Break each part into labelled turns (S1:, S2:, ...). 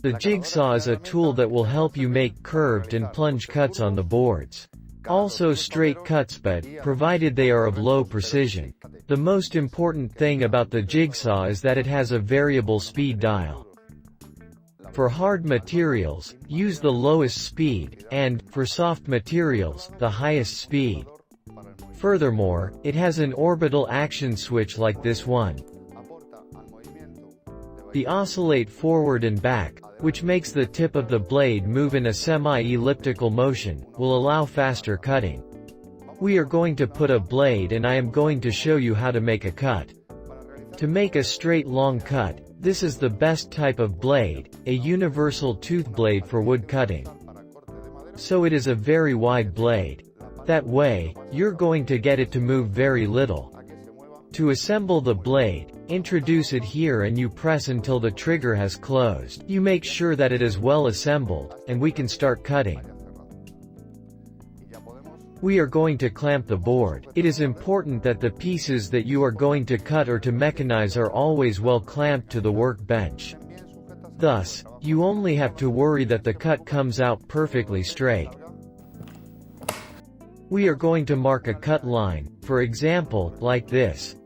S1: The jigsaw is a tool that will help you make curved and plunge cuts on the boards. Also straight cuts, but provided they are of low precision. The most important thing about the jigsaw is that it has a variable speed dial. For hard materials, use the lowest speed, and, for soft materials, the highest speed. Furthermore, it has an orbital action switch like this one. The oscillate forward and back, which makes the tip of the blade move in a semi-elliptical motion, will allow faster cutting. We are going to put a blade and I am going to show you how to make a cut. To make a straight long cut, this is the best type of blade, a universal tooth blade for wood cutting. So it is a very wide blade. That way, you're going to get it to move very little. To assemble the blade, introduce it here and you press until the trigger has closed. You make sure that it is well assembled, and we can start cutting. We are going to clamp the board. It is important that the pieces that you are going to cut or to mechanize are always well clamped to the workbench. Thus, you only have to worry that the cut comes out perfectly straight. We are going to mark a cut line, for example, like this.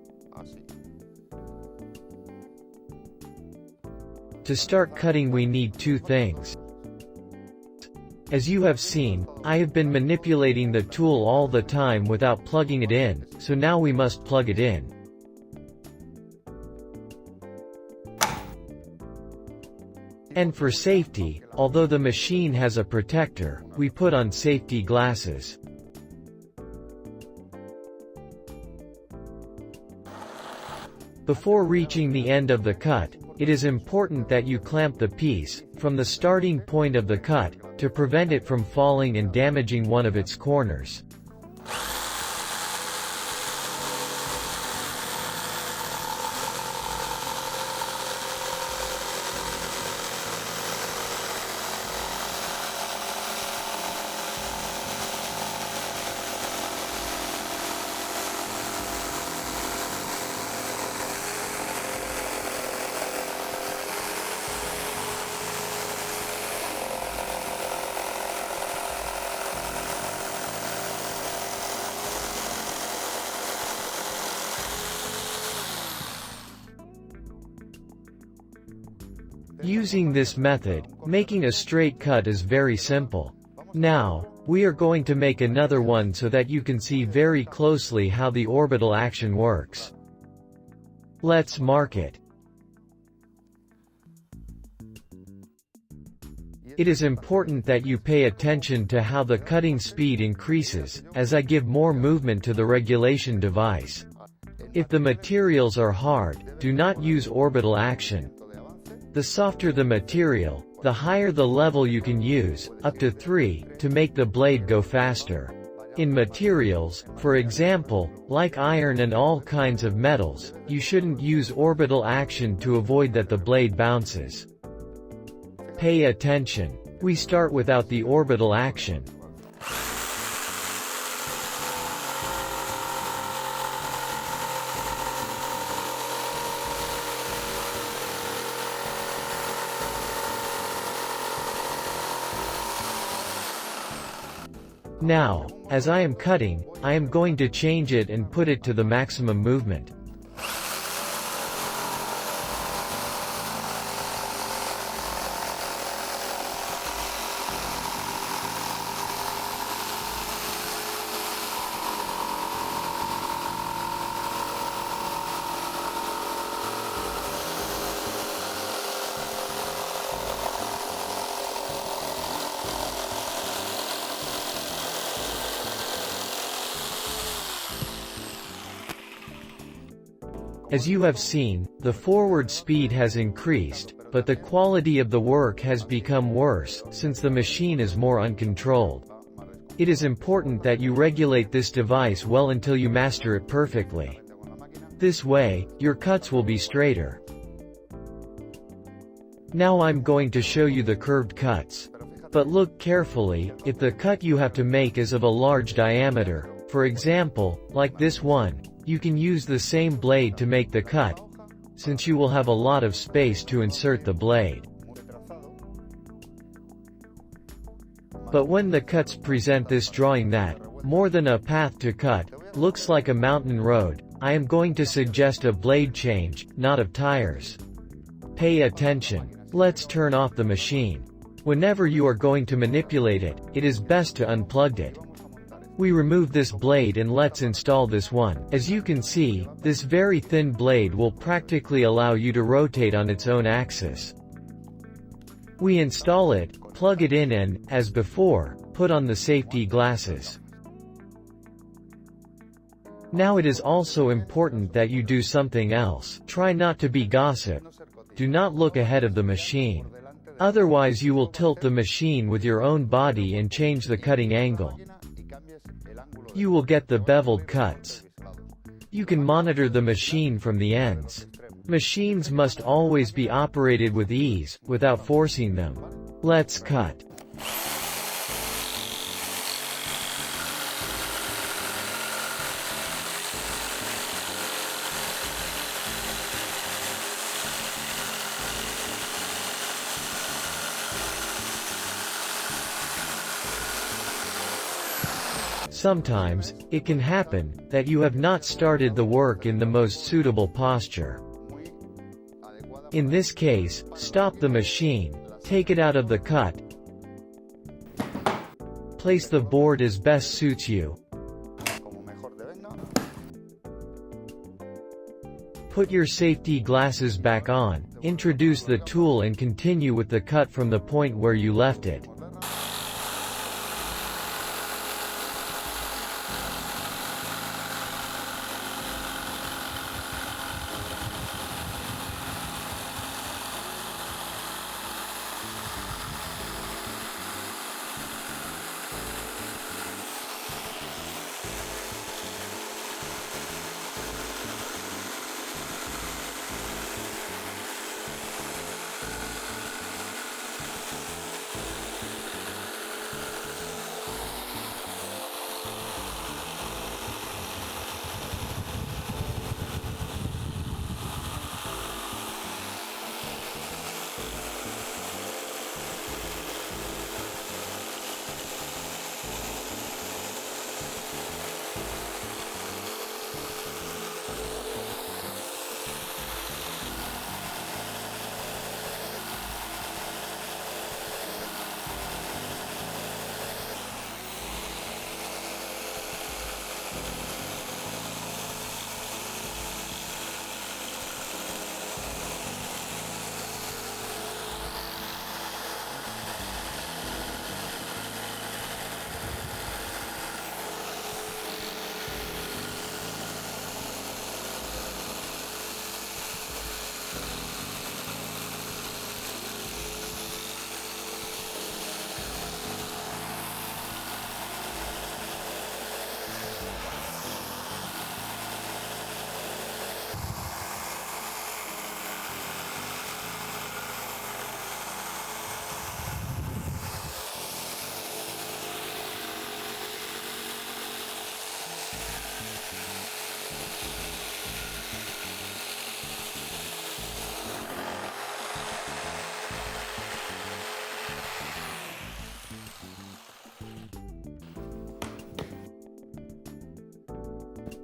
S1: To start cutting we need two things. As you have seen, I have been manipulating the tool all the time without plugging it in, so now we must plug it in. And for safety, although the machine has a protector, we put on safety glasses. Before reaching the end of the cut, it is important that you clamp the piece, from the starting point of the cut, to prevent it from falling and damaging one of its corners. Using this method, making a straight cut is very simple. Now, we are going to make another one so that you can see very closely how the orbital action works. Let's mark it. It is important that you pay attention to how the cutting speed increases, as I give more movement to the regulation device. If the materials are hard, do not use orbital action. The softer the material, the higher the level you can use, up to 3, to make the blade go faster. In materials, for example, like iron and all kinds of metals, you shouldn't use orbital action to avoid that the blade bounces. Pay attention. We start without the orbital action. Now, as I am cutting, I am going to change it and put it to the maximum movement. As you have seen, the forward speed has increased, but the quality of the work has become worse, since the machine is more uncontrolled. It is important that you regulate this device well until you master it perfectly. This way, your cuts will be straighter. Now I'm going to show you the curved cuts. But look carefully, if the cut you have to make is of a large diameter, for example, like this one, you can use the same blade to make the cut, since you will have a lot of space to insert the blade. But when the cuts present this drawing that, more than a path to cut, looks like a mountain road, I am going to suggest a blade change, not of tires. Pay attention. Let's turn off the machine. Whenever you are going to manipulate it, it is best to unplug it. We remove this blade and let's install this one. As you can see, this very thin blade will practically allow you to rotate on its own axis. We install it, plug it in and, as before, put on the safety glasses. Now it is also important that you do something else. Try not to be gossip. Do not look ahead of the machine. Otherwise you will tilt the machine with your own body and change the cutting angle. You will get the beveled cuts. You can monitor the machine from the ends. Machines must always be operated with ease, without forcing them. Let's cut. Sometimes, it can happen, that you have not started the work in the most suitable posture. In this case, stop the machine, take it out of the cut, place the board as best suits you, put your safety glasses back on, introduce the tool and continue with the cut from the point where you left it.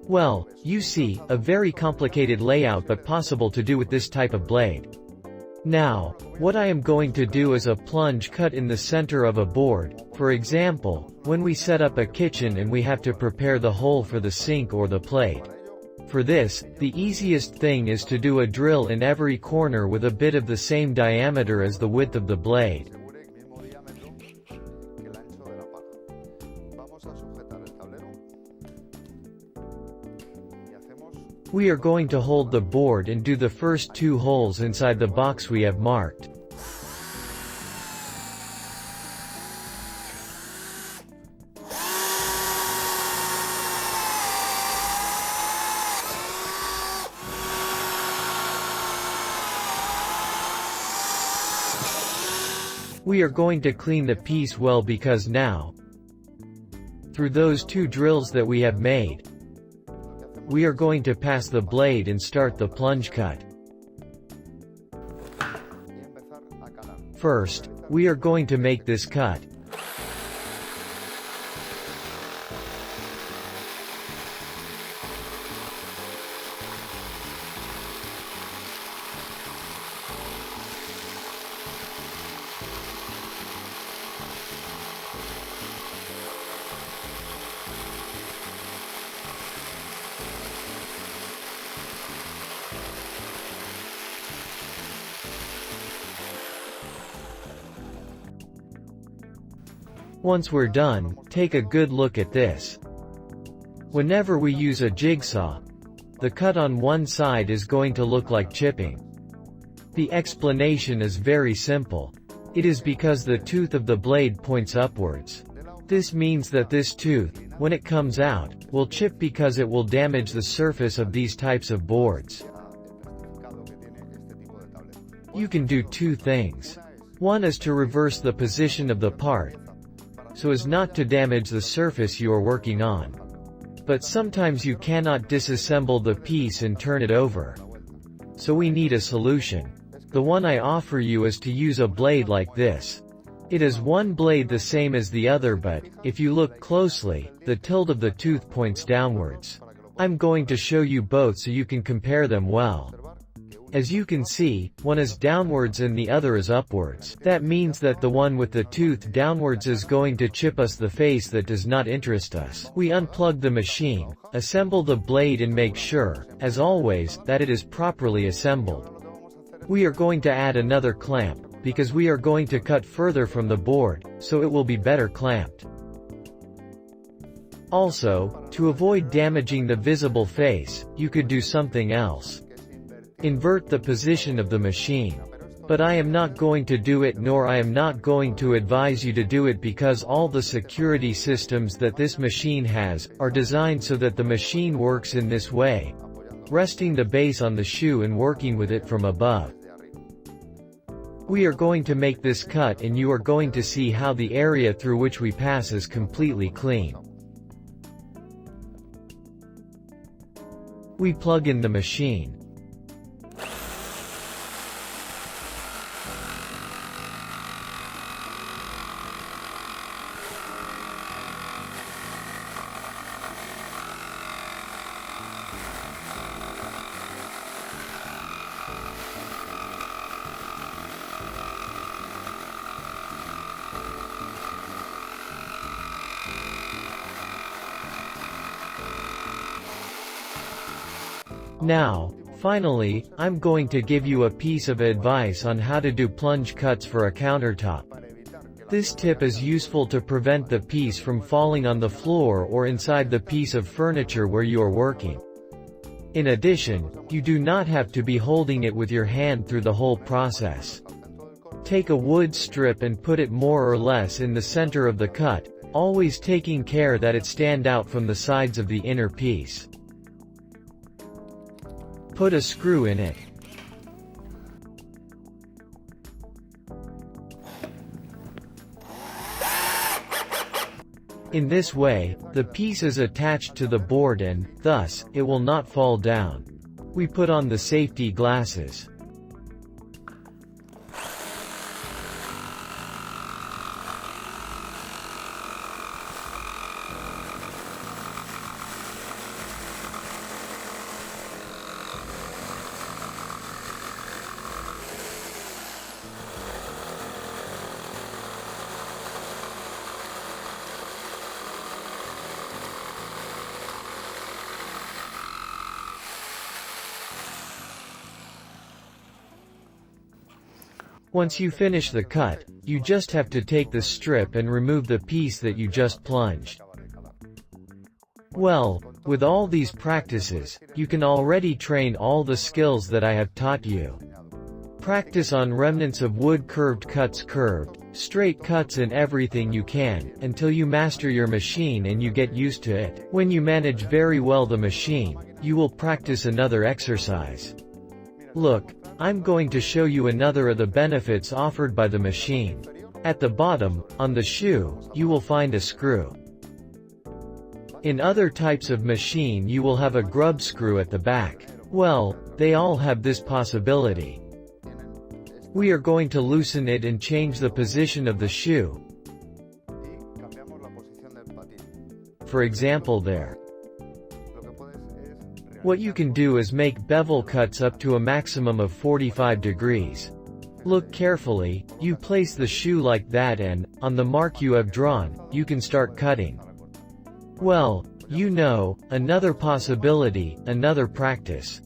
S1: Well, you see, a very complicated layout but possible to do with this type of blade. Now, what I am going to do is a plunge cut in the center of a board. For example, when we set up a kitchen and we have to prepare the hole for the sink or the plate. For this, the easiest thing is to do a drill in every corner with a bit of the same diameter as the width of the blade. We are going to hold the board and do the first 2 holes inside the box we have marked. We are going to clean the piece well because now, through those 2 drills that we have made, we are going to pass the blade and start the plunge cut. First, we are going to make this cut. Once we're done, take a good look at this. Whenever we use a jigsaw, the cut on one side is going to look like chipping. The explanation is very simple. It is because the tooth of the blade points upwards. This means that this tooth, when it comes out, will chip because it will damage the surface of these types of boards. You can do two things. One is to reverse the position of the part, so as not to damage the surface you are working on. But sometimes you cannot disassemble the piece and turn it over. So we need a solution. The one I offer you is to use a blade like this. It is one blade the same as the other, but, if you look closely, the tilt of the tooth points downwards. I'm going to show you both so you can compare them well. As you can see, one is downwards and the other is upwards. That means that the one with the tooth downwards is going to chip us the face that does not interest us. We unplug the machine, assemble the blade and make sure, as always, that it is properly assembled. We are going to add another clamp, because we are going to cut further from the board, so it will be better clamped. Also, to avoid damaging the visible face, you could do something else. Invert the position of the machine. But I am not going to do it, nor I am not going to advise you to do it, because all the security systems that this machine has, are designed so that the machine works in this way, resting the base on the shoe and working with it from above. We are going to make this cut and you are going to see how the area through which we pass is completely clean. We plug in the machine. Now, finally, I'm going to give you a piece of advice on how to do plunge cuts for a countertop. This tip is useful to prevent the piece from falling on the floor or inside the piece of furniture where you are working. In addition, you do not have to be holding it with your hand through the whole process. Take a wood strip and put it more or less in the center of the cut, always taking care that it stand out from the sides of the inner piece. Put a screw in it. In this way, the piece is attached to the board and, thus, it will not fall down. We put on the safety glasses. Once you finish the cut, you just have to take the strip and remove the piece that you just plunged. Well, with all these practices, you can already train all the skills that I have taught you. Practice on remnants of wood, curved cuts, curved, straight cuts, and everything you can, until you master your machine and you get used to it. When you manage very well the machine, you will practice another exercise. Look, I'm going to show you another of the benefits offered by the machine. At the bottom, on the shoe, you will find a screw. In other types of machine you will have a grub screw at the back. Well, they all have this possibility. We are going to loosen it and change the position of the shoe. For example there. What you can do is make bevel cuts up to a maximum of 45 degrees. Look carefully, you place the shoe like that and, on the mark you have drawn, you can start cutting. Well, you know, another possibility, another practice.